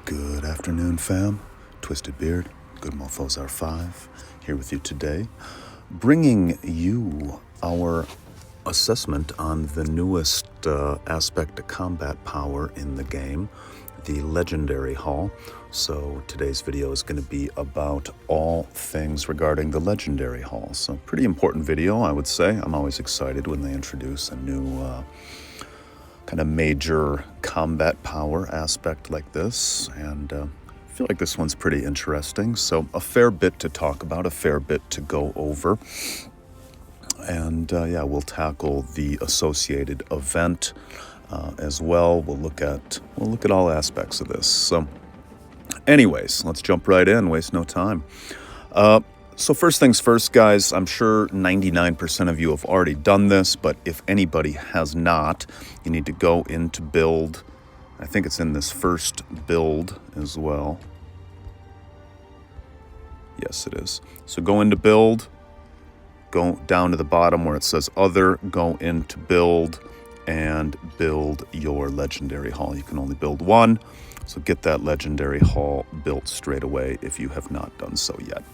Good afternoon, fam. Twisted Beard, Good Mofos R5, here with you today, bringing you our assessment on the newest aspect of combat power in the game, the Legendary Hall. So today's video is going to be about all things regarding the Legendary Hall. So pretty important video, I would say. I'm always excited when they introduce a new kind of major combat power aspect like this, and I feel like this one's pretty interesting. So a fair bit to talk about, a fair bit to go over, and yeah, we'll tackle the associated event as well. We'll look at all aspects of this. So anyways, let's jump right in, waste no time. So first things first, guys, I'm sure 99% of you have already done this, but if anybody has not, you need to go into build. I think it's in this first build as well. Yes, it is. So go into build, go down to the bottom where it says other, go into build, and build your Legendary Hall. You can only build one, so get that Legendary Hall built straight away if you have not done so yet.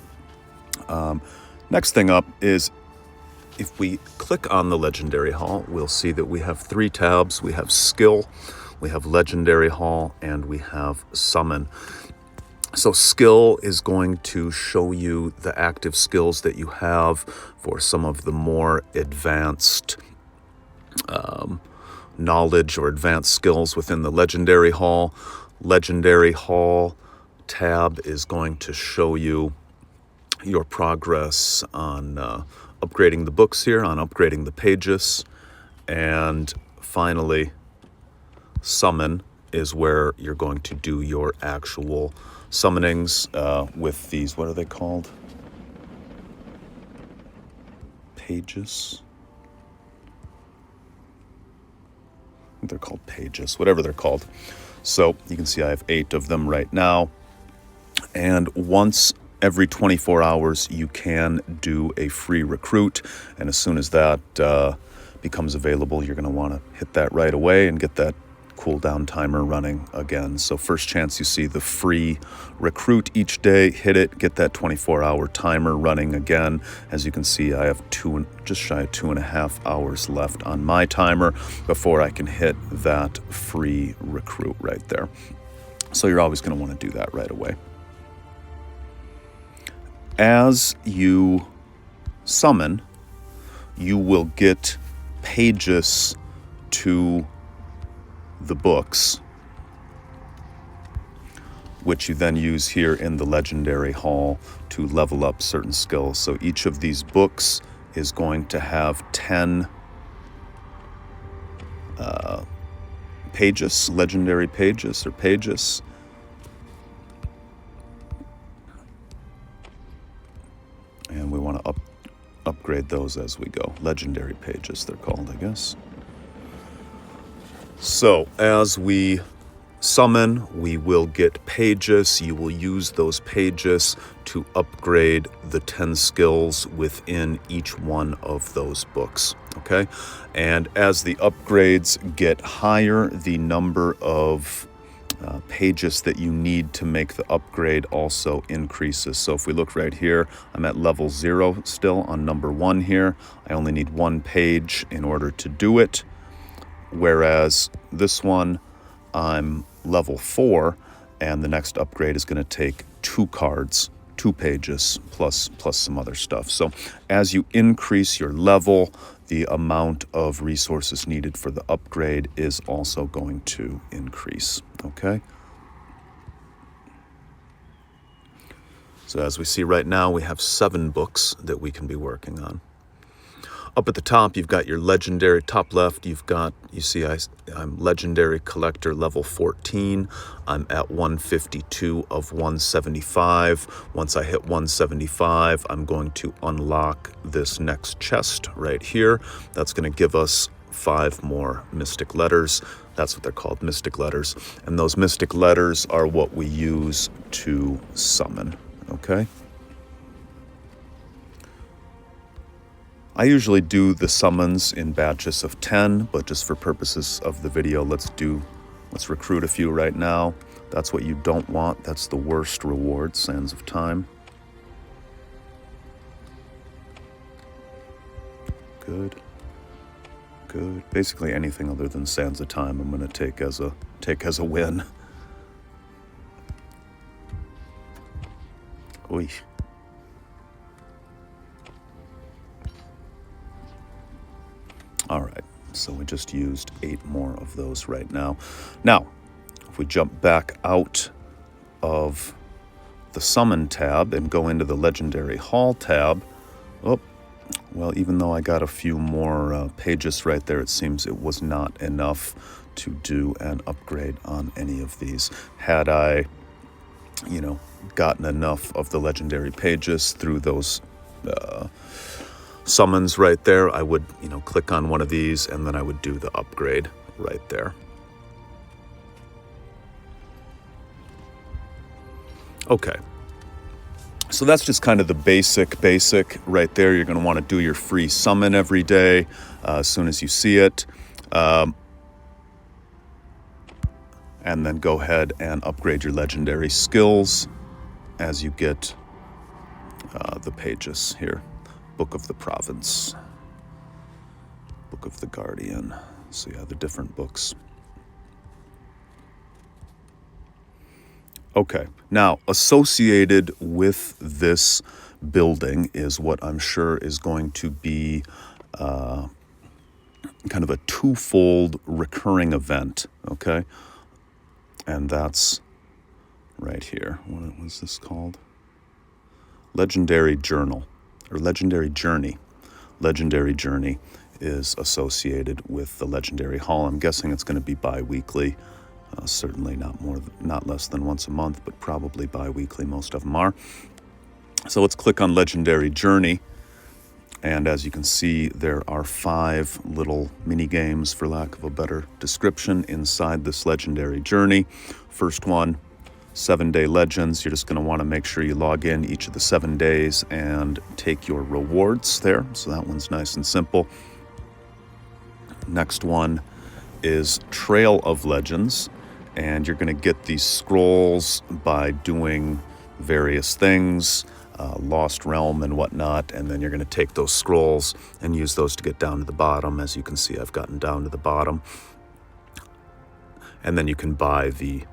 Next thing up is, if we click on the Legendary Hall, we'll see that we have three tabs. We have Skill, we have Legendary Hall, and we have Summon. So Skill is going to show you the active skills that you have for some of the more advanced knowledge or advanced skills within the Legendary Hall. Legendary Hall tab is going to show you your progress on upgrading the books here, on upgrading the pages. And finally, Summon is where you're going to do your actual summonings with these, what are they called? Pages? I think they're called pages, whatever they're called. So you can see I have 8 of them right now. And once every 24 hours, you can do a free recruit. And as soon as that becomes available, you're going to want to hit that right away and get that cooldown timer running again. So first chance you see the free recruit each day, hit it, get that 24-hour timer running again. As you can see, I have just shy of 2.5 hours left on my timer before I can hit that free recruit right there. So you're always going to want to do that right away. As you summon, you will get pages to the books, which you then use here in the Legendary Hall to level up certain skills. So each of these books is going to have 10 pages, legendary pages or pages. And we want to upgrade those as we go. Legendary pages, they're called, I guess. So as we summon, we will get pages. You will use those pages to upgrade the 10 skills within each one of those books, okay? And as the upgrades get higher, the number of pages that you need to make the upgrade also increases. So if we look right here, I'm at level 0 still on number 1 here. I only need 1 page in order to do it. Whereas this one, I'm level 4, and the next upgrade is going to take 2 cards, 2 pages, plus some other stuff. So as you increase your level, the amount of resources needed for the upgrade is also going to increase, okay? So as we see right now, we have 7 books that we can be working on. Up at the top, you've got your legendary, top left, you see I'm Legendary Collector level 14. I'm at 152 of 175. Once I hit 175, I'm going to unlock this next chest right here. That's going to give us 5 more mystic letters. That's what they're called, mystic letters. And those mystic letters are what we use to summon, okay? I usually do the summons in batches of 10, but just for purposes of the video, let's recruit a few right now. That's what you don't want. That's the worst reward, Sands of Time. Good. Good. Basically anything other than Sands of Time I'm going to take as a win. Oy. All right, so we just used 8 more of those right now. Now, if we jump back out of the Summon tab and go into the Legendary Hall tab, oh, well, even though I got a few more pages right there, it seems it was not enough to do an upgrade on any of these. Had I, gotten enough of the legendary pages through those summons right there, I would, click on one of these and then I would do the upgrade right there. Okay. So that's just kind of the basic right there. You're going to want to do your free summon every day as soon as you see it. And then go ahead and upgrade your legendary skills as you get the pages here. Book of the Province, Book of the Guardian. So yeah, the different books. Okay, now associated with this building is what I'm sure is going to be kind of a twofold recurring event, okay? And that's right here. What was this called? Legendary Journal, or Legendary Journey. Legendary Journey is associated with the Legendary Hall. I'm guessing it's going to be bi-weekly. Certainly not less than once a month, but probably bi-weekly. Most of them are. So let's click on Legendary Journey. And as you can see, there are 5 little mini games, for lack of a better description, inside this Legendary Journey. First one, 7-day legends. You're just going to want to make sure you log in each of the 7 days and take your rewards there. So that one's nice and simple. Next one is Trail of Legends. And you're going to get these scrolls by doing various things, Lost Realm and whatnot, and then you're going to take those scrolls and use those to get down to the bottom. As you can see, I've gotten down to the bottom. And then you can buy the,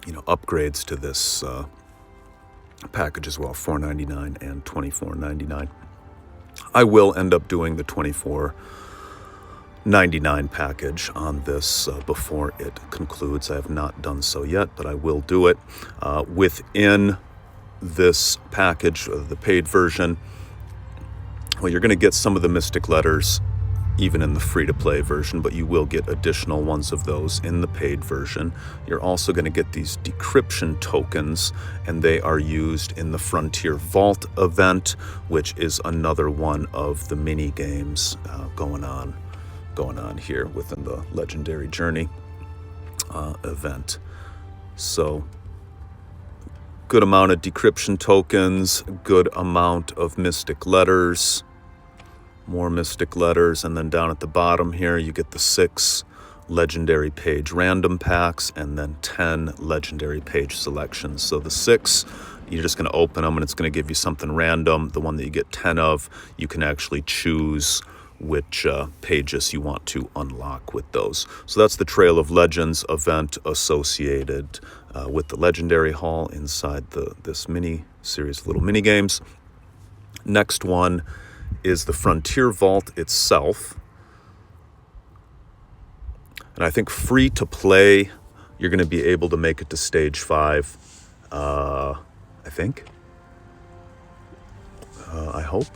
upgrades to this package as well, $4.99 and $24.99. I will end up doing the $24.99 package on this before it concludes. I have not done so yet, but I will do it. Within this package, the paid version, well, you're going to get some of the Mystic Letters even in the free-to-play version, but you will get additional ones of those in the paid version. You're also going to get these decryption tokens, and they are used in the Frontier Vault event, which is another one of the mini games going on here within the Legendary Journey event. So good amount of decryption tokens, good amount of Mystic Letters, more Mystic Letters, and then down at the bottom here you get the 6 legendary page random packs and then 10 legendary page selections. So the 6, you're just going to open them and it's going to give you something random. The one that you get 10 of, you can actually choose which pages you want to unlock with those. So that's the Trail of Legends event associated with the Legendary Hall inside this mini series of little mini games. Next one is the Frontier Vault itself. And I think free to play, you're going to be able to make it to stage 5. I think. I hope.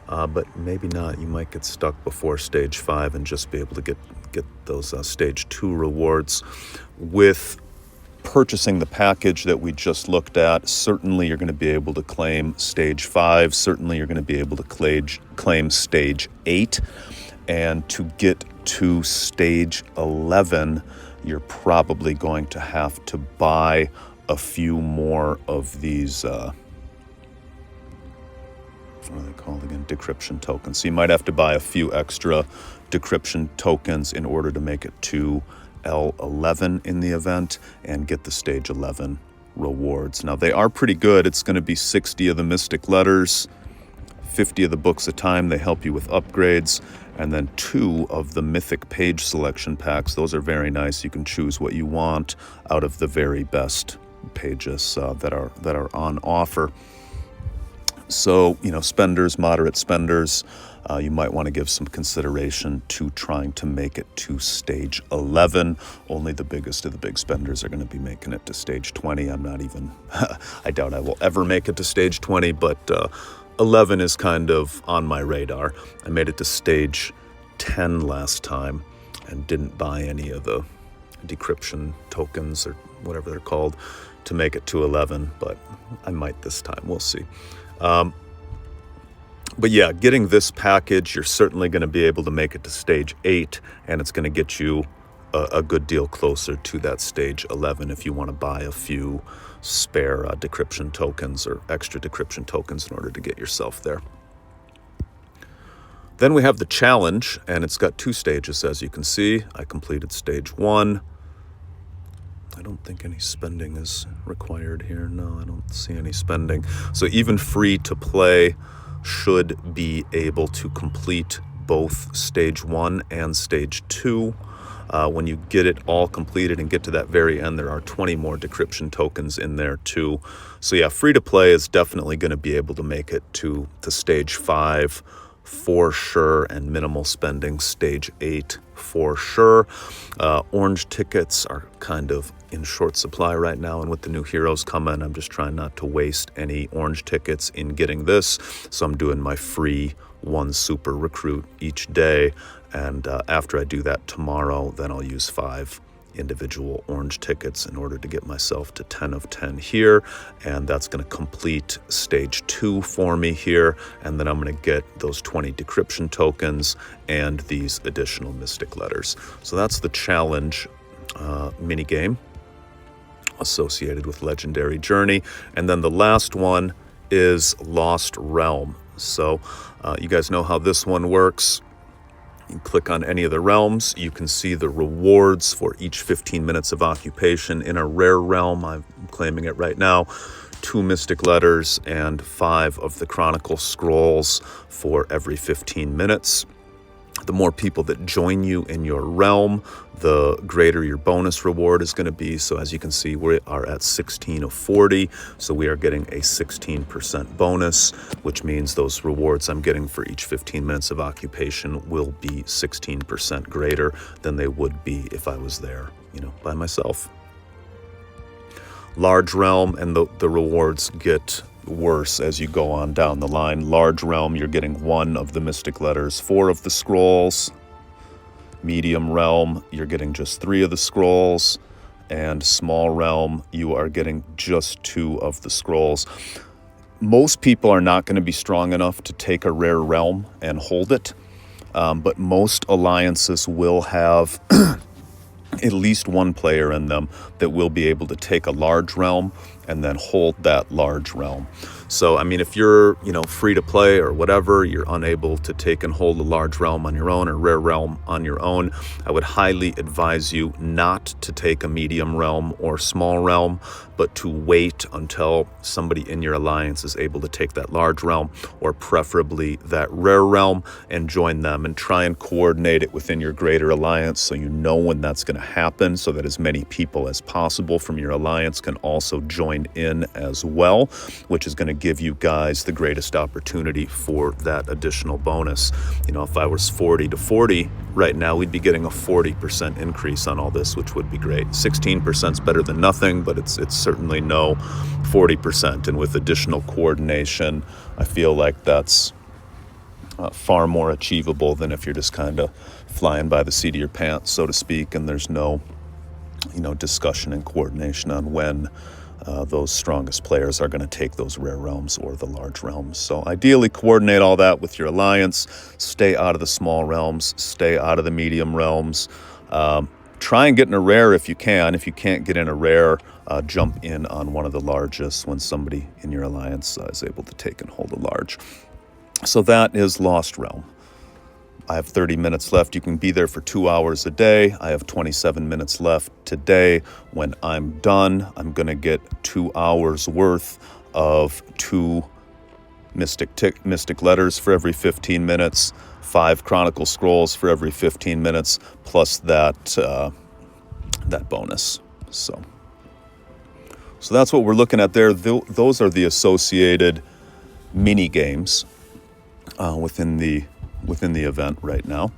But maybe not. You might get stuck before stage 5 and just be able to get those stage 2 rewards. With purchasing the package that we just looked at, certainly you're going to be able to claim stage 5. Certainly you're going to be able to claim stage 8. And to get to stage 11, you're probably going to have to buy a few more of these what are they called again? Decryption tokens. So you might have to buy a few extra decryption tokens in order to make it to L11 in the event and get the stage 11 rewards. Now they are pretty good. It's going to be 60 of the mystic letters, 50 of the books a time. They help you with upgrades, and then 2 of the mythic page selection packs. Those are very nice. You can choose what you want out of the very best pages that are on offer. So, you know, spenders, moderate spenders, you might want to give some consideration to trying to make it to stage 11. Only the biggest of the big spenders are going to be making it to stage 20. I'm not even, I doubt I will ever make it to stage 20, but 11 is kind of on my radar. I made it to stage 10 last time and didn't buy any of the decryption tokens or whatever they're called to make it to 11, but I might this time. We'll see. But yeah, getting this package, you're certainly going to be able to make it to stage 8, and it's going to get you a good deal closer to that stage 11 if you want to buy a few spare decryption tokens or extra decryption tokens in order to get yourself there. Then we have the challenge, and it's got 2 stages, as you can see. I completed stage 1. I don't think any spending is required here. No, I don't see any spending. So even free to play should be able to complete both stage 1 and stage 2. When you get it all completed and get to that very end, there are 20 more decryption tokens in there too. So yeah, free to play is definitely going to be able to make it to stage 5 for sure, and minimal spending stage 8 for sure. Orange tickets are kind of in short supply right now, and with the new heroes coming, I'm just trying not to waste any orange tickets in getting this. So I'm doing my free 1 super recruit each day, and after I do that tomorrow, then I'll use 5 individual orange tickets in order to get myself to 10 of 10 here, and that's going to complete stage 2 for me here, and then I'm going to get those 20 decryption tokens and these additional mystic letters. So that's the challenge mini game associated with Legendary Journey. And then the last one is Lost Realm. So you guys know how this one works. You click on any of the realms, you can see the rewards for each 15 minutes of occupation. In a rare realm, I'm claiming it right now, 2 mystic letters and 5 of the chronicle scrolls for every 15 minutes. The more people that join you in your realm, the greater your bonus reward is going to be. So as you can see, we are at 16 of 40. So we are getting a 16% bonus, which means those rewards I'm getting for each 15 minutes of occupation will be 16% greater than they would be if I was there, you know, by myself. Large realm, and the rewards get worse as you go on down the line. Large realm, you're getting 1 of the mystic letters, 4 of the scrolls. Medium realm, you're getting just 3 of the scrolls. And small realm, you are getting just 2 of the scrolls. Most people are not going to be strong enough to take a rare realm and hold it, but most alliances will have at least 1 player in them that will be able to take a large realm and then hold that large realm. So, I mean, if you're, you know, free to play or whatever, you're unable to take and hold a large realm on your own or rare realm on your own, I would highly advise you not to take a medium realm or small realm, but to wait until somebody in your alliance is able to take that large realm, or preferably that rare realm, and join them, and try and coordinate it within your greater alliance so you know when that's going to happen, so that as many people as possible from your alliance can also join in as well, which is going to give you guys the greatest opportunity for that additional bonus. You know, if I was 40 to 40 right now, we'd be getting a 40% increase on all this, which would be great. 16% is better than nothing, but it's certainly no 40%. And with additional coordination, I feel like that's far more achievable than if you're just kind of flying by the seat of your pants, so to speak, and there's no, you know, discussion and coordination on when those strongest players are going to take those rare realms or the large realms. So ideally coordinate all that with your alliance. Stay out of the small realms, stay out of the medium realms. Try and get in a rare if you can. If you can't get in a rare, jump in on one of the largest when somebody in your alliance is able to take and hold a large. So that is Lost Realm. I have 30 minutes left. You can be there for 2 hours a day. I have 27 minutes left today. When I'm done, I'm going to get 2 hours worth of 2 mystic letters for every 15 minutes, 5 chronicle scrolls for every 15 minutes, plus that bonus. So that's what we're looking at there. Those are the associated mini games within the event right now,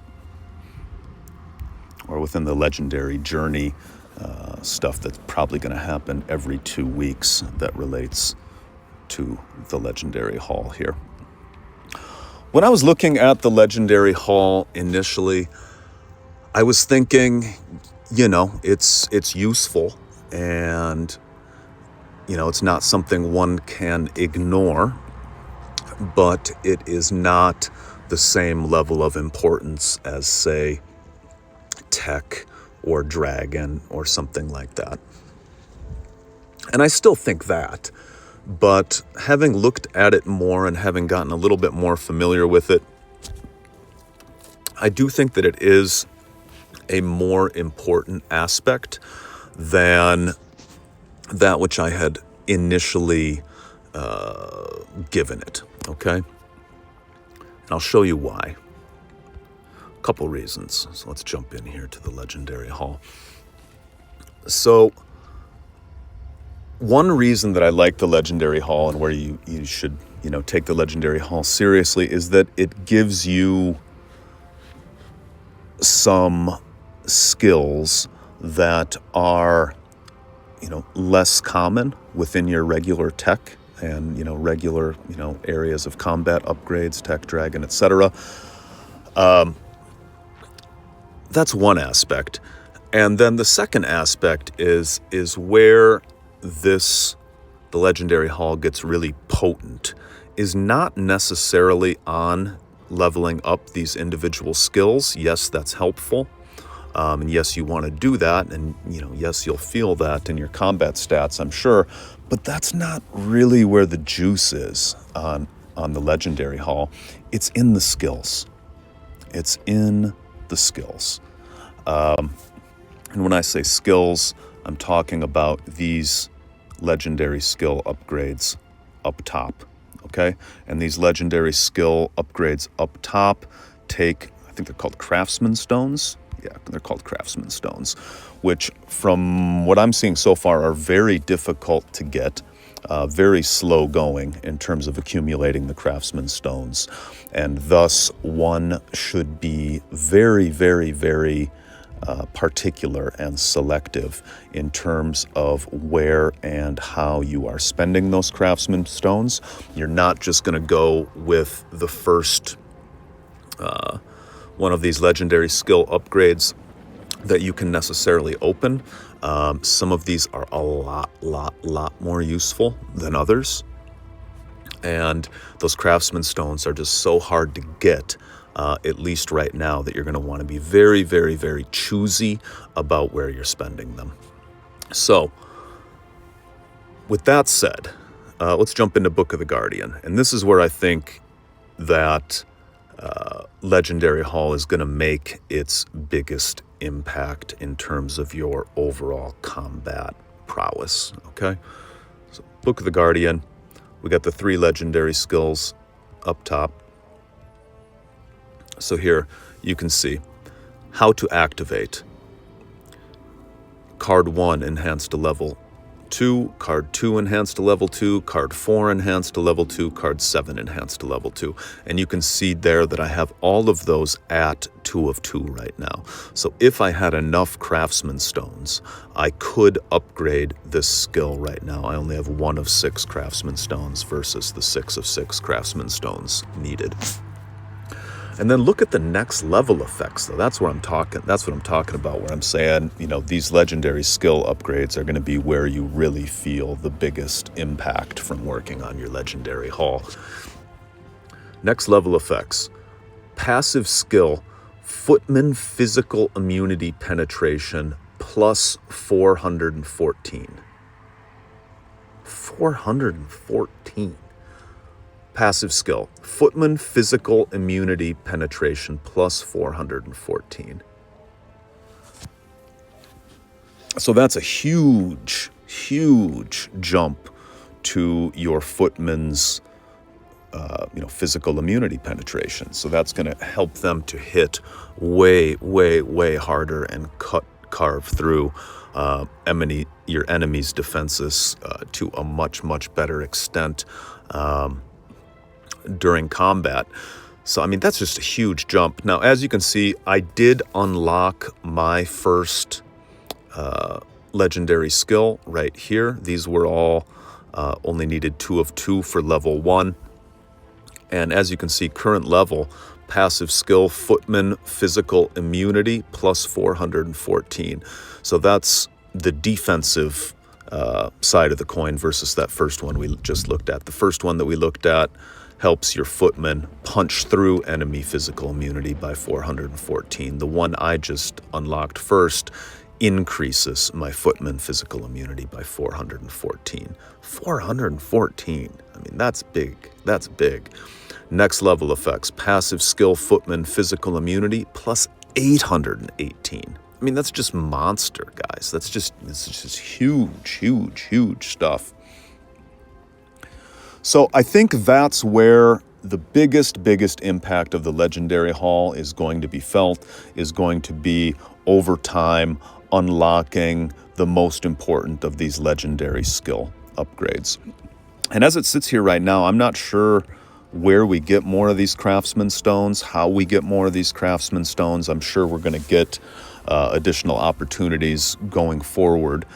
or within the legendary journey stuff that's probably going to happen every 2 weeks that relates to the legendary hall here. When I was looking at the legendary hall initially, I was thinking, it's useful, and it's not something one can ignore, but it is not the same level of importance as, say, Tech or Dragon or something like that. And I still think that, but having looked at it more and having gotten a little bit more familiar with it, I do think that it is a more important aspect than that which I had initially given it, okay? And I'll show you why. A couple reasons. So let's jump in here to the legendary hall. So one reason that I like the legendary hall, and where you should take the legendary hall seriously, is that it gives you some skills that are less common within your regular tech and regular areas of combat, upgrades, Tech, Dragon, etc. That's one aspect. And then the second aspect is where the legendary hall gets really potent, is not necessarily on leveling up these individual skills. Yes, that's helpful. And yes, you want to do that, and yes, you'll feel that in your combat stats, I'm sure, but that's not really where the juice is on the legendary hall. It's in the skills. It's in the skills. And when I say skills, I'm talking about these legendary skill upgrades up top, okay? And these legendary skill upgrades up top I think they're called craftsman stones. Yeah, they're called craftsman stones, which from what I'm seeing so far are very difficult to get, very slow going in terms of accumulating the craftsman stones. And thus one should be very, very, very particular and selective in terms of where and how you are spending those craftsman stones. You're not just going to go with the first one of these legendary skill upgrades that you can necessarily open. Some of these are a lot more useful than others. And those craftsman stones are just so hard to get, at least right now, that you're going to want to be very, very, very choosy about where you're spending them. So, with that said, let's jump into Book of the Guardian. And this is where I think that Legendary Hall is going to make its biggest impact in terms of your overall combat prowess, okay? So, Book of the Guardian, we got the 3 legendary skills up top. So here you can see how to activate. Card 1 enhanced to level 2, card 2 enhanced to level 2, card 4 enhanced to level 2, card 7 enhanced to level 2. And you can see there that I have all of those at 2 of 2 right now. So if I had enough craftsman stones, I could upgrade this skill right now. I only have 1 of 6 craftsman stones versus the 6 of 6 craftsman stones needed. And then look at the next level effects, though. That's what I'm talking about, where I'm saying, these legendary skill upgrades are going to be where you really feel the biggest impact from working on your legendary hall. Next level effects. Passive skill, Footman physical immunity penetration plus 414. 414. Passive skill, footman physical immunity penetration plus 414. So that's a huge, huge jump to your footman's physical immunity penetration. So that's going to help them to hit way, way, way harder and carve through your enemy's defenses to a much, much better extent during combat. So, I mean, that's just a huge jump. Now, as you can see, I did unlock my first legendary skill right here. These were all only needed 2 of 2 for level 1. And as you can see, current level, passive skill, footman physical immunity plus 414. So that's the defensive side of the coin versus that first one we just looked at. The first one that we looked at helps your footman punch through enemy physical immunity by 414. The one I just unlocked first increases my footman physical immunity by 414. 414. I mean, that's big. That's big. Next level effects, passive skill, footman physical immunity plus 818. I mean, that's just monster, guys. It's just huge, huge, huge stuff. So I think that's where the biggest impact of the Legendary Haul is going to be felt, is going to be over time unlocking the most important of these legendary skill upgrades. And as it sits here right now, I'm not sure where we get more of these craftsman stones, how we get more of these craftsman stones. I'm sure we're going to get additional opportunities going forward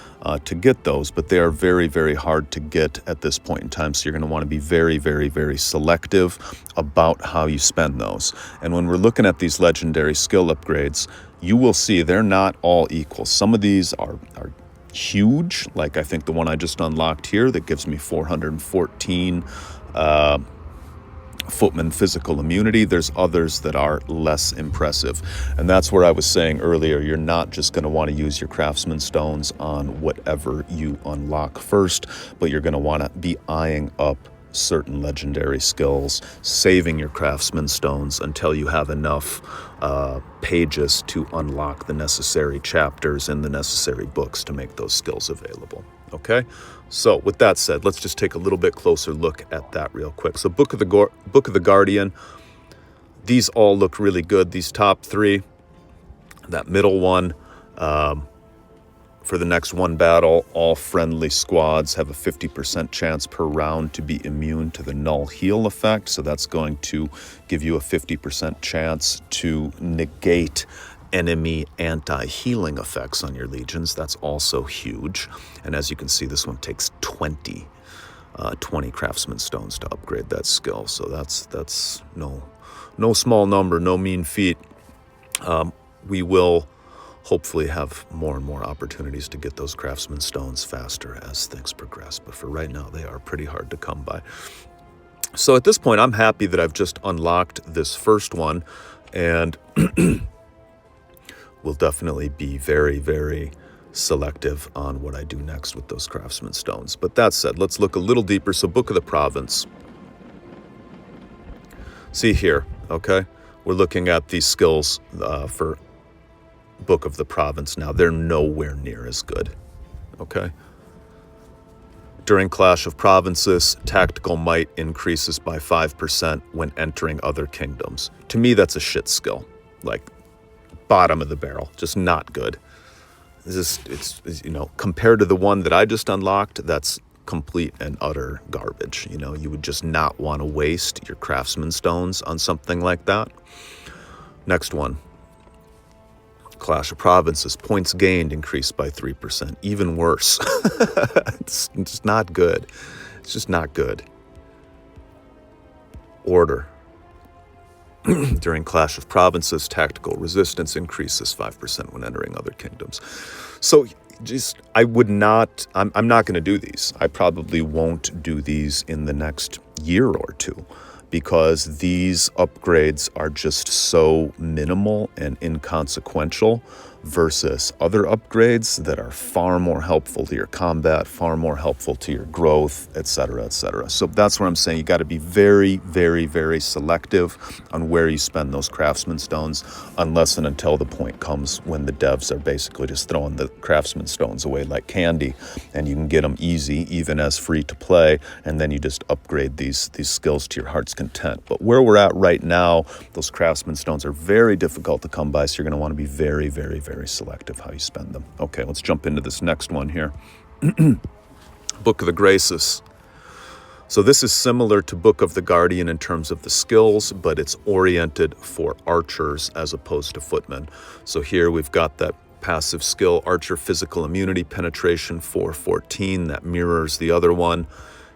to get those, but they are very, very hard to get at this point in time. So you're going to want to be very, very, very selective about how you spend those. And when we're looking at these legendary skill upgrades, you will see they're not all equal. Some of these are huge, like I think the one I just unlocked here that gives me 414 footman physical immunity. There's others that are less impressive. And that's where I was saying earlier, you're not just going to want to use your craftsman stones on whatever you unlock first, but you're going to want to be eyeing up certain legendary skills, saving your craftsman stones until you have enough pages to unlock the necessary chapters and the necessary books to make those skills available. Okay, so with that said, let's just take a little bit closer look at that real quick. So Book of the Guardian, these all look really good. These top 3, that middle one, for the next one battle, all friendly squads have a 50% chance per round to be immune to the null heal effect. So that's going to give you a 50% chance to negate enemy anti-healing effects on your legions. That's also huge. And as you can see, this one takes 20 craftsman stones to upgrade that skill. So that's no small number, no mean feat. We will hopefully have more and more opportunities to get those craftsman stones faster as things progress. But for right now, they are pretty hard to come by. So at this point, I'm happy that I've just unlocked this first one, and will definitely be very, very selective on what I do next with those craftsman stones. But that said, let's look a little deeper. So Book of the Province. See here, okay? We're looking at these skills for Book of the Province now. They're nowhere near as good, okay? During Clash of Provinces, tactical might increases by 5% when entering other kingdoms. To me, that's a shit skill. Like, bottom of the barrel, just not good. It's compared to the one that I just unlocked, that's complete and utter garbage. You would just not want to waste your craftsman stones on something like that. Next one, Clash of Provinces, points gained increased by 3%. Even worse. It's just not good. It's just not good. Order. During Clash of Provinces, tactical resistance increases 5% when entering other kingdoms. So I'm not going to do these. I probably won't do these in the next year or two, because these upgrades are just so minimal and inconsequential versus other upgrades that are far more helpful to your combat, far more helpful to your growth, etc., etc. So that's where I'm saying you got to be very, very, very selective on where you spend those craftsman stones, unless and until the point comes when the devs are basically just throwing the craftsman stones away like candy, and you can get them easy, even as free to play, and then you just upgrade these skills to your heart's content. But where we're at right now, those craftsman stones are very difficult to come by, so you're going to want to be very, very, very selective how you spend them. Okay, let's jump into this next one here. Book of the Graces. So this is similar to Book of the Guardian in terms of the skills, but it's oriented for archers as opposed to footmen. So here we've got that passive skill, Archer Physical Immunity Penetration 414, that mirrors the other one.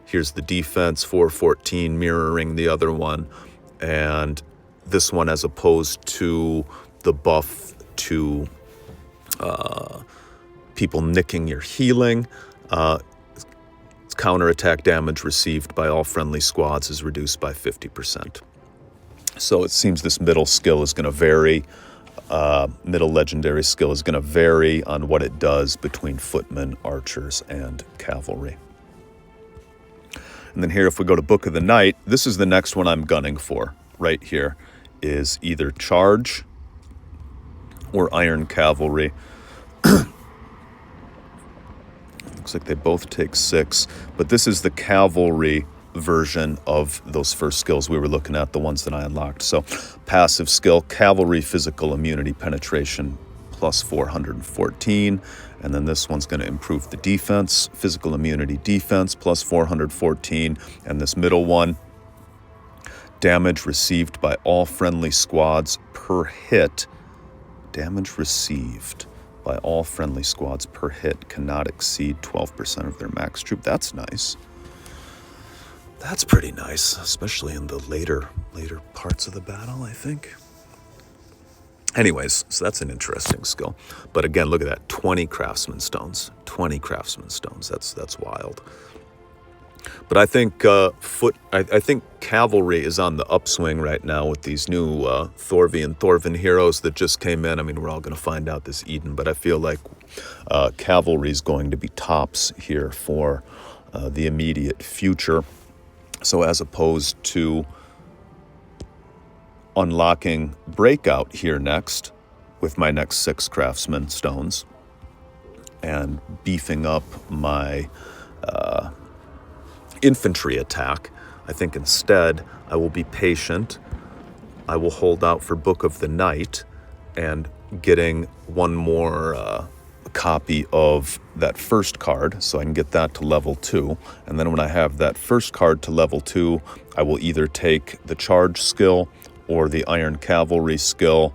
Here's the defense, 414, mirroring the other one. And this one, as opposed to the buff to people nicking your healing, counterattack damage received by all friendly squads is reduced by 50%. So it seems this middle skill is going to vary. Middle legendary skill is going to vary on what it does between footmen, archers, and cavalry. And then here, if we go to Book of the Night, this is the next one I'm gunning for right here, is either charge or iron cavalry. Looks like they both take 6, but this is the cavalry version of those first skills we were looking at, the ones that I unlocked. So passive skill, cavalry physical immunity penetration plus 414, and then this one's going to improve the defense, physical immunity defense plus 414, and this middle one, damage received by all friendly squads per hit. Damage received by all friendly squads per hit cannot exceed 12% of their max troop. That's nice. That's pretty nice, especially in the later parts of the battle, I think. Anyways, so that's an interesting skill. But again, look at that, 20 craftsman stones. 20 craftsman stones. That's wild. But I think I think cavalry is on the upswing right now with these new Thorvin heroes that just came in. I mean, we're all going to find out this Eden, but I feel like cavalry is going to be tops here for the immediate future. So as opposed to unlocking Breakout here next with my next 6 craftsman stones and beefing up my infantry attack, I think instead I will be patient. I will hold out for Book of the Night and getting one more copy of that first card so I can get that to level 2. And then when I have that first card to level 2, I will either take the charge skill or the iron cavalry skill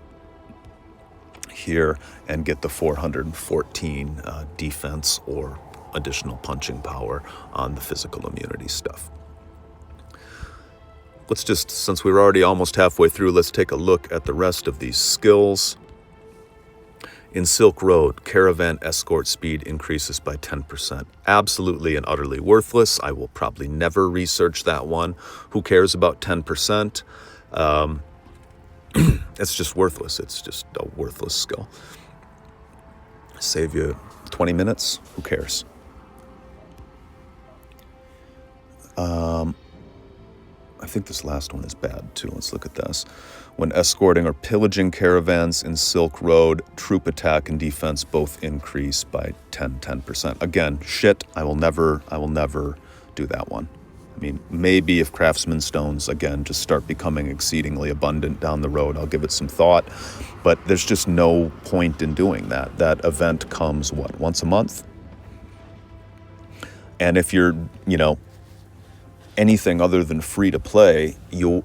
here and get the 414 defense or additional punching power on the physical immunity stuff. Let's just, since we're already almost halfway through, let's take a look at the rest of these skills. In Silk Road, caravan escort speed increases by 10%. Absolutely and utterly worthless. I will probably never research that one. Who cares about 10%? It's just worthless. It's just a worthless skill. Save you 20 minutes? Who cares? I think this last one is bad too. Let's look at this. When escorting or pillaging caravans in Silk Road, troop attack and defense both increase by 10%. Again, shit, I will never do that one. I mean, maybe if craftsman stones, again, just start becoming exceedingly abundant down the road, I'll give it some thought. But there's just no point in doing that. That event comes, what, once a month? And if you're, anything other than free to play, you're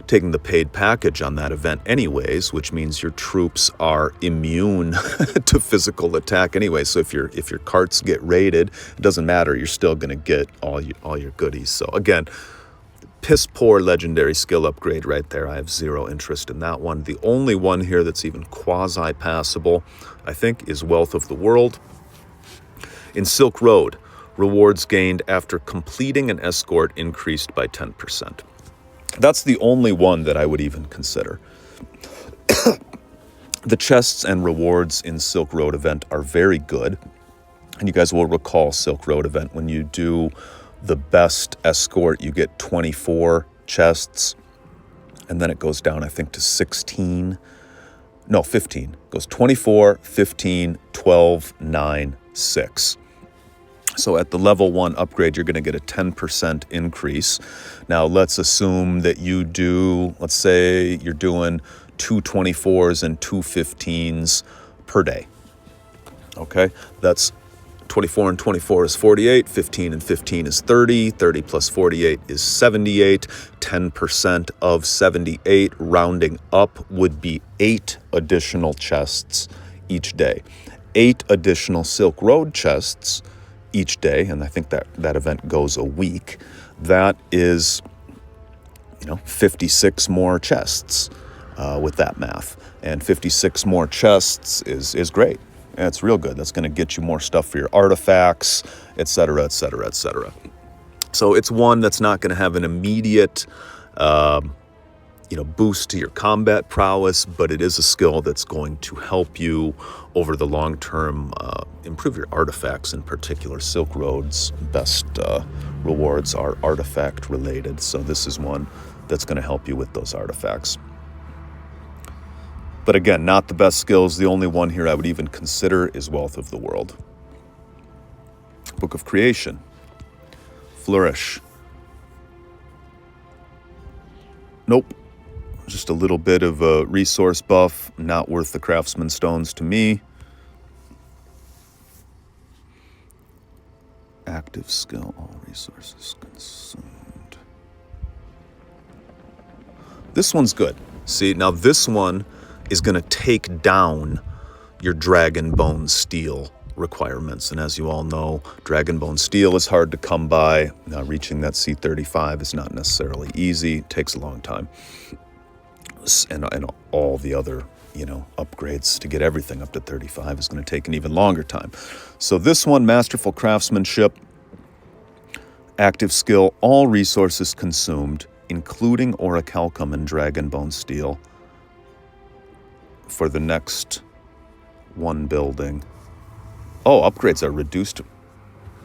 taking the paid package on that event anyways, which means your troops are immune to physical attack anyway. So if your carts get raided, it doesn't matter. You're still going to get all your goodies. So again, piss poor legendary skill upgrade right there. I have zero interest in that one. The only one here that's even quasi passable, I think, is Wealth of the World. In Silk Road, rewards gained after completing an escort increased by 10%. That's the only one that I would even consider. The chests and rewards in Silk Road event are very good. And you guys will recall Silk Road event, when you do the best escort, you get 24 chests. And then it goes down, I think, to 15. It goes 24, 15, 12, 9, 6. So at the level 1 upgrade, you're going to get a 10% increase. Now, let's assume that you do, let's say you're doing 2 24s and 2 15s per day. Okay, that's 24 and 24 is 48, 15 and 15 is 30, 30 plus 48 is 78, 10% of 78, rounding up, would be 8 additional chests each day. 8 additional Silk Road chests each day, and I think that event goes a week. That is, 56 more chests with that math. And 56 more chests is great. It's real good. That's going to get you more stuff for your artifacts, etc., etc., etc. So it's one that's not going to have an immediate, boost to your combat prowess, but it is a skill that's going to help you over the long term improve your artifacts in particular. Silk Road's best rewards are artifact related, so this is one that's going to help you with those artifacts. But again, not the best skills. The only one here I would even consider is Wealth of the World. Book of Creation. Flourish. Nope. Just a little bit of a resource buff. Not worth the Craftsman Stones to me. Active skill. All resources consumed. This one's good. See, now this one is going to take down your Dragon Bone Steel requirements. And as you all know, Dragon Bone Steel is hard to come by. Now, reaching that C35 is not necessarily easy. It takes a long time. And all the other, upgrades to get everything up to 35 is going to take an even longer time. So this one, Masterful Craftsmanship, active skill, all resources consumed, including Orichalcum and Dragon Bone Steel, for the next one building. Oh, upgrades are reduced.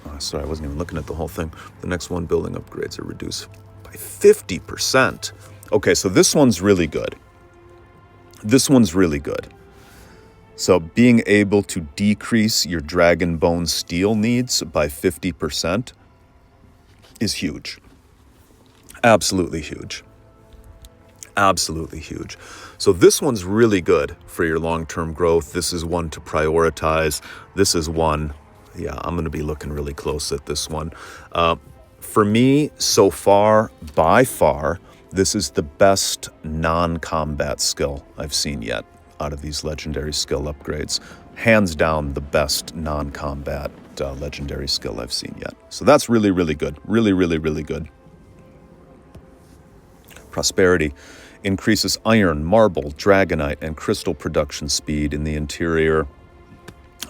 Oh, sorry, I wasn't even looking at the whole thing. The next one building upgrades are reduced by 50%. Okay, so this one's really good. So being able to decrease your Dragon Bone Steel needs by 50% is huge. Absolutely huge. Absolutely huge. So this one's really good for your long-term growth. This is one to prioritize. This is one, I'm going to be looking really close at this one. For me, so far, by far, this is the best non-combat skill I've seen yet out of these legendary skill upgrades. Hands down, the best non-combat legendary skill I've seen yet. So that's really, really good. Really, really, really good. Prosperity. Increases iron, marble, dragonite, and crystal production speed in the interior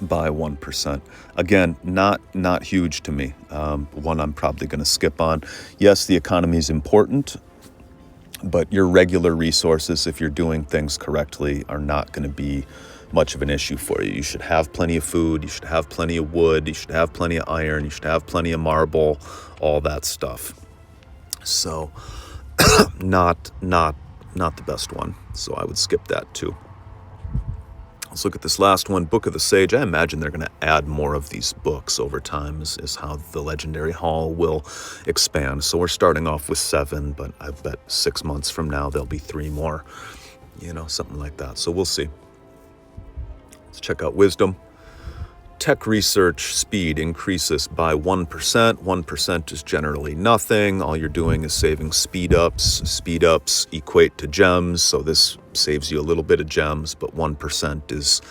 by 1%. Again, not huge to me. One I'm probably going to skip on. Yes, the economy is important, but your regular resources, if you're doing things correctly, are not going to be much of an issue for you. You should have plenty of food. You should have plenty of wood. You should have plenty of iron. You should have plenty of marble, all that stuff. So not the best one, so I would skip that too. Let's look at this last one, Book of the Sage. I imagine they're going to add more of these books over time, is how the Legendary Hall will expand. So we're starting off with 7, but I bet 6 months from now there'll be 3 more, something like that. So we'll see. Let's check out Wisdom. Tech research speed increases by 1%. 1% is generally nothing. All you're doing is saving speed ups. Speed ups equate to gems, so this saves you a little bit of gems, but 1% is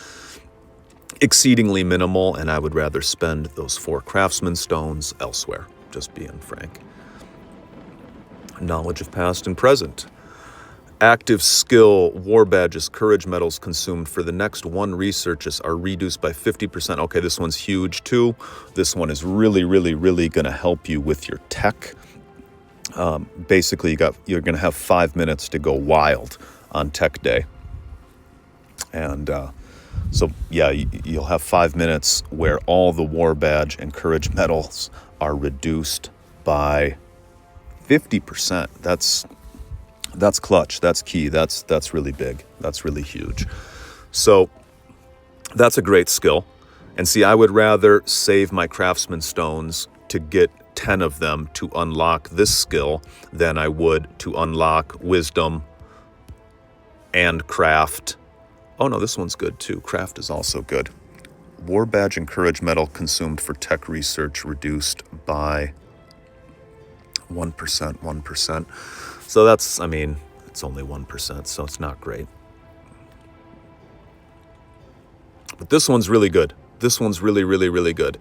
exceedingly minimal, and I would rather spend those 4 craftsman stones elsewhere, just being frank. Knowledge of past and present. Active skill, war badges, courage medals consumed for the next 1 researches are reduced by 50%. Okay, this one's huge too. This one is really, really, really going to help you with your tech. Basically, you're going to have 5 minutes to go wild on tech day. And so, yeah, you'll have 5 minutes where all the war badge and courage medals are reduced by 50%. That's clutch. That's key. That's really big. That's really huge. So that's a great skill. And see, I would rather save my craftsman stones to get 10 of them to unlock this skill than I would to unlock wisdom and craft. Oh no, this one's good too. Craft is also good. War badge and courage medal consumed for tech research reduced by 1%. So that's, I mean, it's only 1%, so it's not great. But this one's really good. This one's really, really, really good.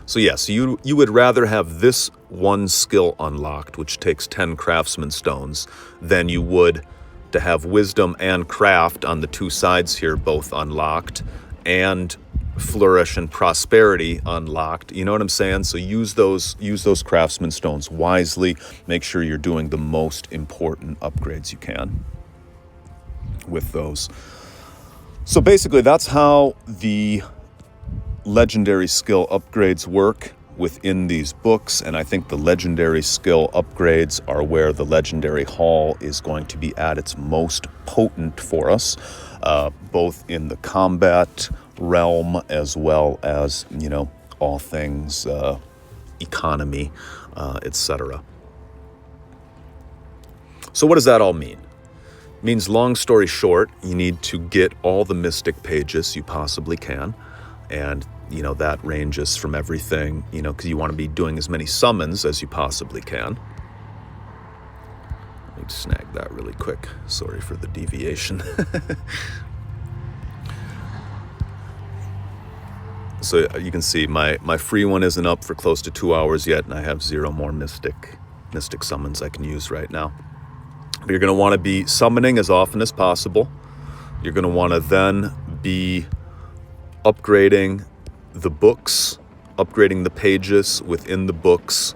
So yeah, so you would rather have this one skill unlocked, which takes 10 craftsman stones, than you would to have wisdom and craft on the two sides here both unlocked, and flourish and prosperity unlocked. You know what I'm saying? So use those craftsman stones wisely. Make sure you're doing the most important upgrades you can with those. So basically that's how the legendary skill upgrades work within these books, and I think the legendary skill upgrades are where the legendary haul is going to be at its most potent for us, both in the combat realm as well as, you know, all things economy, etc. So what does that all mean? It means, long story short, you need to get all the mystic pages you possibly can. And, you know, that ranges from everything, you know, because you want to be doing as many summons as you possibly can. Let me snag that really quick. Sorry for the deviation. So you can see my free one isn't up for close to 2 hours yet, and I have 0 more mystic summons I can use right now. But you're going to want to be summoning as often as possible. You're going to want to then be upgrading the books, upgrading the pages within the books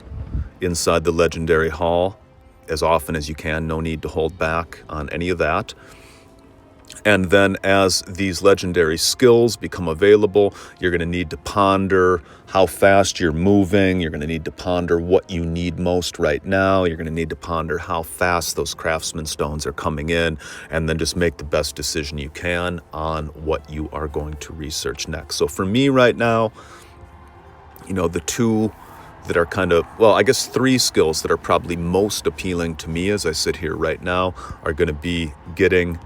inside the legendary hall as often as you can. No need to hold back on any of that. And then as these legendary skills become available, you're going to need to ponder how fast you're moving. You're going to need to ponder what you need most right now. You're going to need to ponder how fast those craftsman stones are coming in, and then just make the best decision you can on what you are going to research next. So for me right now, you know, the two that are kind of, well, I guess 3 skills that are probably most appealing to me as I sit here right now are going to be getting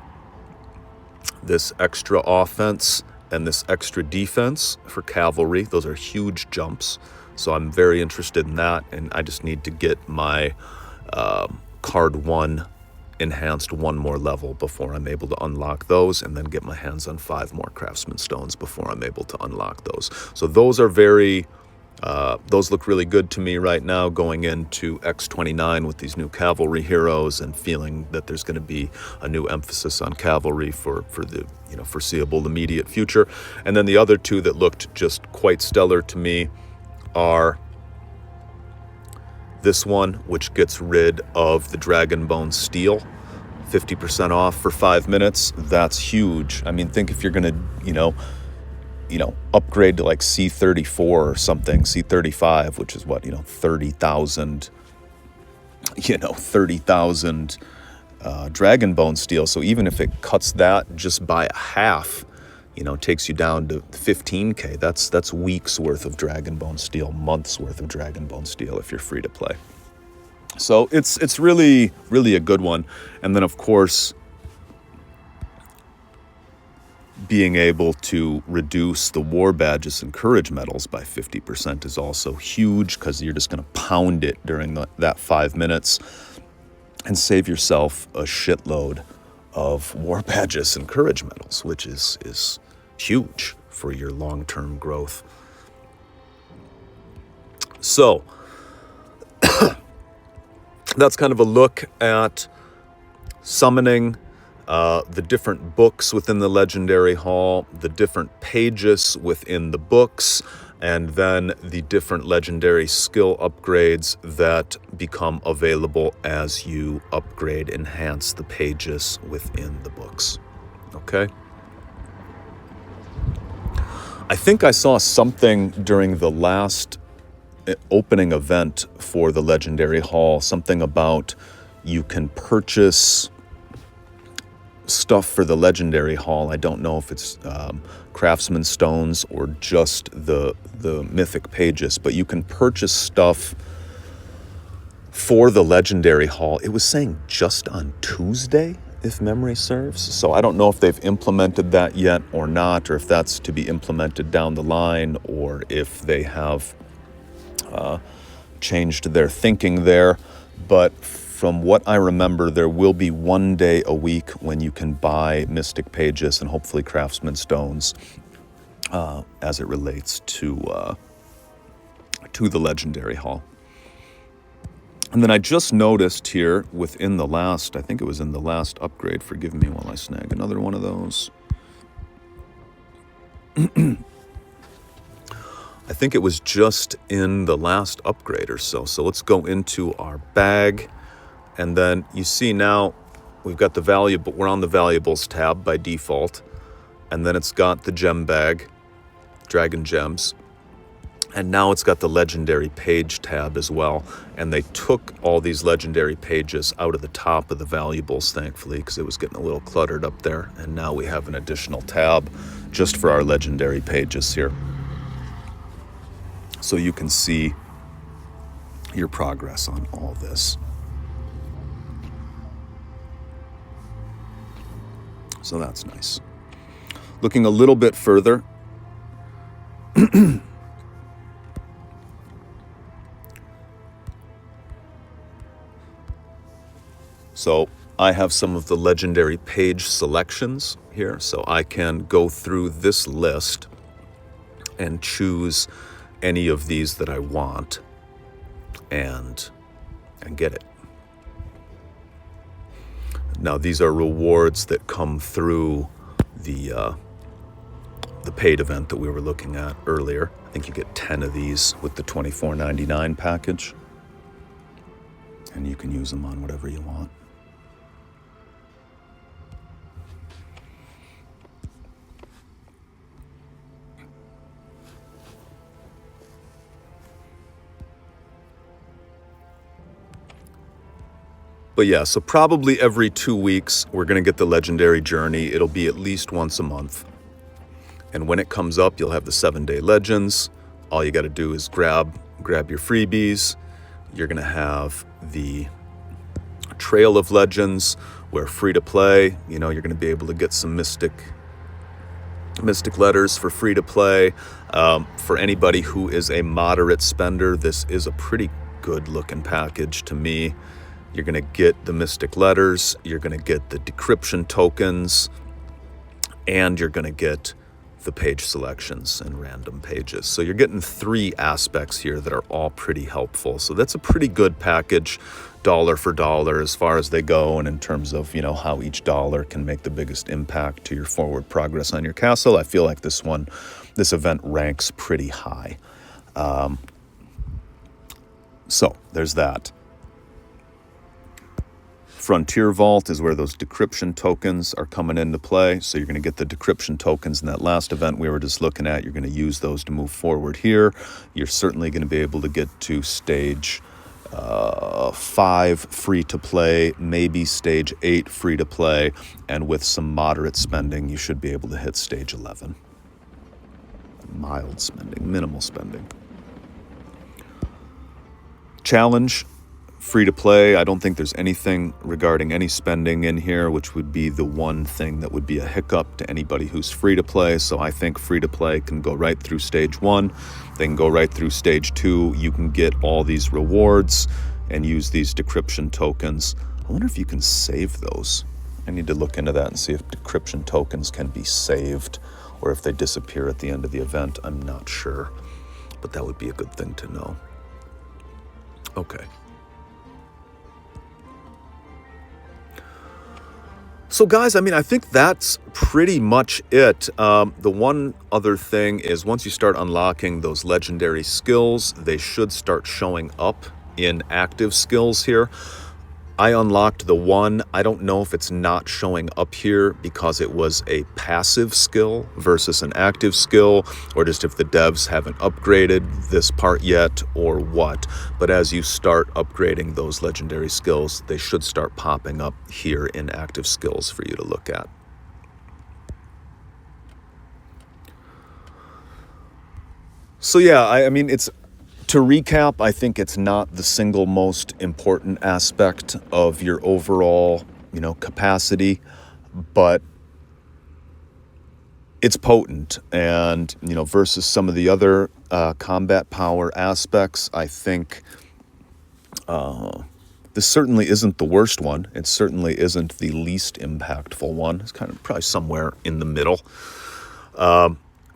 this extra offense and this extra defense for cavalry. Those are huge jumps, so I'm very interested in that, and I just need to get my card 1 enhanced 1 more level before I'm able to unlock those, and then get my hands on 5 more craftsman stones before I'm able to unlock those. So those are very those look really good to me right now, going into X29 with these new cavalry heroes, and feeling that there's going to be a new emphasis on cavalry for the, you know, foreseeable immediate future. And then the other 2 that looked just quite stellar to me are this one, which gets rid of the dragon bone steel, 50% off for 5 minutes. That's huge. I mean, think if you're going to, you know, upgrade to like C34 or something, C35, which is what, 30,000, 30,000 dragon bone steel. So even if it cuts that just by a half, takes you down to 15K. That's weeks worth of dragon bone steel, months worth of dragon bone steel if you're free to play. So it's really, really a good one. And then of course, being able to reduce the war badges and courage medals by 50% is also huge, because you're just going to pound it during that 5 minutes and save yourself a shitload of war badges and courage medals, which is huge for your long-term growth. So that's kind of a look at summoning, the different books within the Legendary Hall, the different pages within the books, and then the different legendary skill upgrades that become available as you upgrade, enhance the pages within the books. Okay? I think I saw something during the last opening event for the Legendary Hall, something about you can purchase stuff for the Legendary Hall. I don't know if it's Craftsman Stones or just the Mythic Pages, but you can purchase stuff for the Legendary Hall. It was saying just on Tuesday, if memory serves. So I don't know if they've implemented that yet or not, or if that's to be implemented down the line, or if they have changed their thinking there. But from what I remember, there will be one day a week when you can buy Mystic Pages and hopefully Craftsman Stones as it relates to the Legendary Hall. And then I just noticed here within the last, I think it was in the last upgrade, forgive me while I snag another one of those. I think it was just in the last upgrade or so. So let's go into our bag. And then you see now we've got the valuable, we're on the valuables tab by default. And then it's got the gem bag, Dragon Gems. And now it's got the legendary page tab as well. And they took all these legendary pages out of the top of the valuables, thankfully, because it was getting a little cluttered up there. And now we have an additional tab just for our legendary pages here. So you can see your progress on all this. So that's nice. Looking a little bit further. So I have some of the legendary page selections here. So I can go through this list and choose any of these that I want and get it. Now these are rewards that come through the paid event that we were looking at earlier. I think you get 10 of these with the $24.99 package, and you can use them on whatever you want. But yeah, so probably every 2 weeks, we're going to get the Legendary Journey. It'll be at least once a month. And when it comes up, you'll have the 7-day legends. All you got to do is grab your freebies. You're going to have the Trail of Legends, where free to play, you're going to be able to get some mystic letters for free to play. For anybody who is a moderate spender, this is a pretty good looking package to me. You're going to get the mystic letters, you're going to get the decryption tokens, and you're going to get the page selections and random pages. So you're getting 3 aspects here that are all pretty helpful. So that's a pretty good package, dollar for dollar, as far as they go, and in terms of, how each dollar can make the biggest impact to your forward progress on your castle. I feel like this event ranks pretty high. So there's that. Frontier Vault is where those decryption tokens are coming into play. So you're going to get the decryption tokens in that last event we were just looking at. You're going to use those to move forward here. You're certainly going to be able to get to stage 5 free to play, maybe stage 8 free to play. And with some moderate spending, you should be able to hit stage 11. Mild spending, minimal spending. Challenge. Free to play, I don't think there's anything regarding any spending in here, which would be the one thing that would be a hiccup to anybody who's free to play. So I think free to play can go right through stage 1. They can go right through stage 2. You can get all these rewards and use these decryption tokens. I wonder if you can save those. I need to look into that and see if decryption tokens can be saved or if they disappear at the end of the event. I'm not sure, but that would be a good thing to know. Okay. So guys, I think that's pretty much it. The one other thing is once you start unlocking those legendary skills, they should start showing up in active skills here. I unlocked the one. I don't know if it's not showing up here because it was a passive skill versus an active skill, or just if the devs haven't upgraded this part yet or what. But as you start upgrading those legendary skills, they should start popping up here in active skills for you to look at. So yeah, I mean, to recap, I think it's not the single most important aspect of your overall, capacity, but it's potent. And, versus some of the other combat power aspects, I think this certainly isn't the worst one. It certainly isn't the least impactful one. It's kind of probably somewhere in the middle.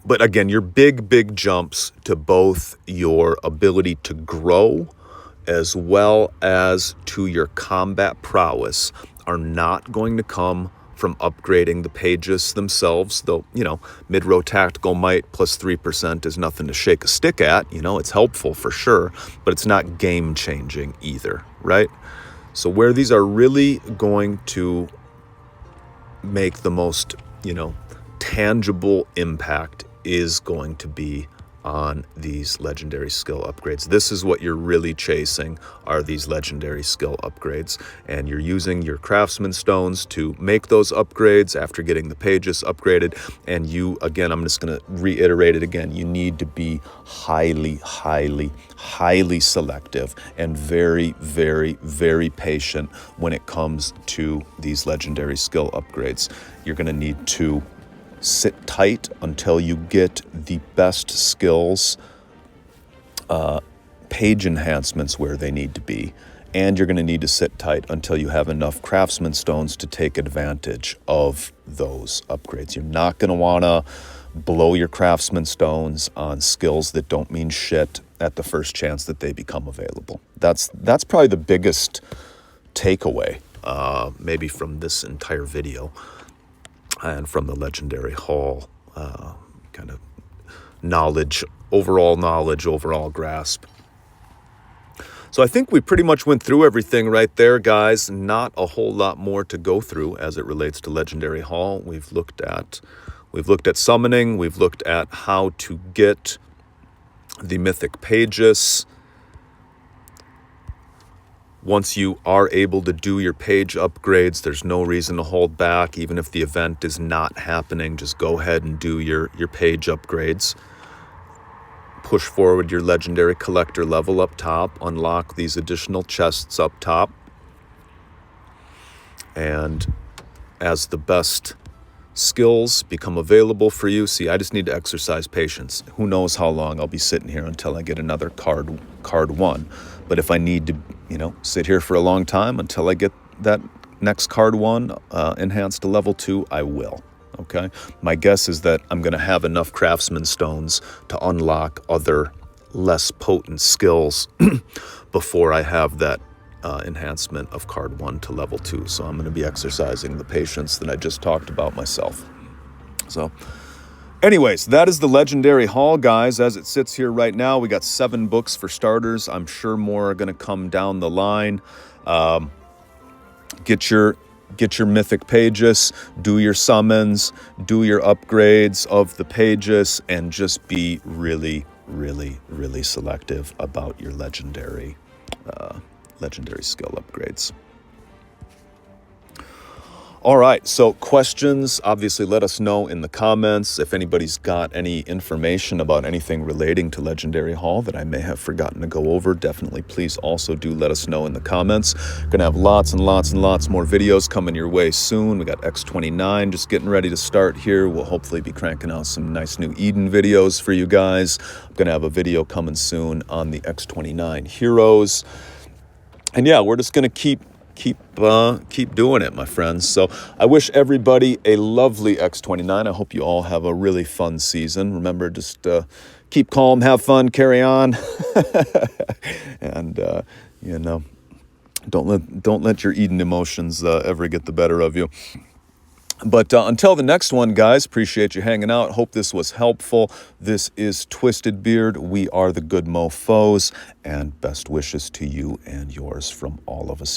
But again, your big jumps to both your ability to grow as well as to your combat prowess are not going to come from upgrading the pages themselves. Though, mid-row tactical might plus 3% is nothing to shake a stick at. It's helpful for sure, but it's not game-changing either, right? So where these are really going to make the most, tangible impact is going to be on these legendary skill upgrades. This is what you're really chasing, are these legendary skill upgrades. And you're using your craftsman stones to make those upgrades after getting the pages upgraded. And you, again, I'm just going to reiterate it again, you need to be highly selective and very patient when it comes to these legendary skill upgrades. You're going to need to sit tight until you get the best skills, page enhancements where they need to be. And you're going to need to sit tight until you have enough craftsman stones to take advantage of those upgrades. You're not going to want to blow your craftsman stones on skills that don't mean shit at the first chance that they become available. That's probably the biggest takeaway, maybe from this entire video. And from the Legendary Hall kind of overall grasp. So I think we pretty much went through everything right there, guys. Not a whole lot more to go through as it relates to Legendary Hall. We've looked at summoning. We've looked at how to get the mythic pages. Once you are able to do your page upgrades, there's no reason to hold back. Even if the event is not happening, just go ahead and do your page upgrades. Push forward your legendary collector level up top. Unlock these additional chests up top. And as the best skills become available for you, see, I just need to exercise patience. Who knows how long I'll be sitting here until I get another card one. But if I need to, sit here for a long time until I get that next card one enhanced to level 2, I will. Okay? My guess is that I'm going to have enough craftsman stones to unlock other less potent skills before I have that enhancement of card 1 to level 2. So I'm going to be exercising the patience that I just talked about myself. So anyways, that is the Legendary Hall, guys. As it sits here right now, we got 7 books for starters. I'm sure more are going to come down the line. Get your mythic pages, do your summons, do your upgrades of the pages, and just be really selective about your legendary skill upgrades. All right, so questions, obviously let us know in the comments. If anybody's got any information about anything relating to Legendary Hall that I may have forgotten to go over, definitely please also do let us know in the comments. Gonna have lots and lots more videos coming your way soon. We got X29 just getting ready to start here. We'll hopefully be cranking out some nice new Eden videos for you guys. I'm gonna have a video coming soon on the X29 heroes. And yeah, we're just gonna keep doing it, my friends. So I wish everybody a lovely X29. I hope you all have a really fun season. Remember, just keep calm, have fun, carry on, and don't let your Eden emotions ever get the better of you. But until the next one, guys, appreciate you hanging out. Hope this was helpful. This is Twisted Beard. We are the Good Mofos, and best wishes to you and yours from all of us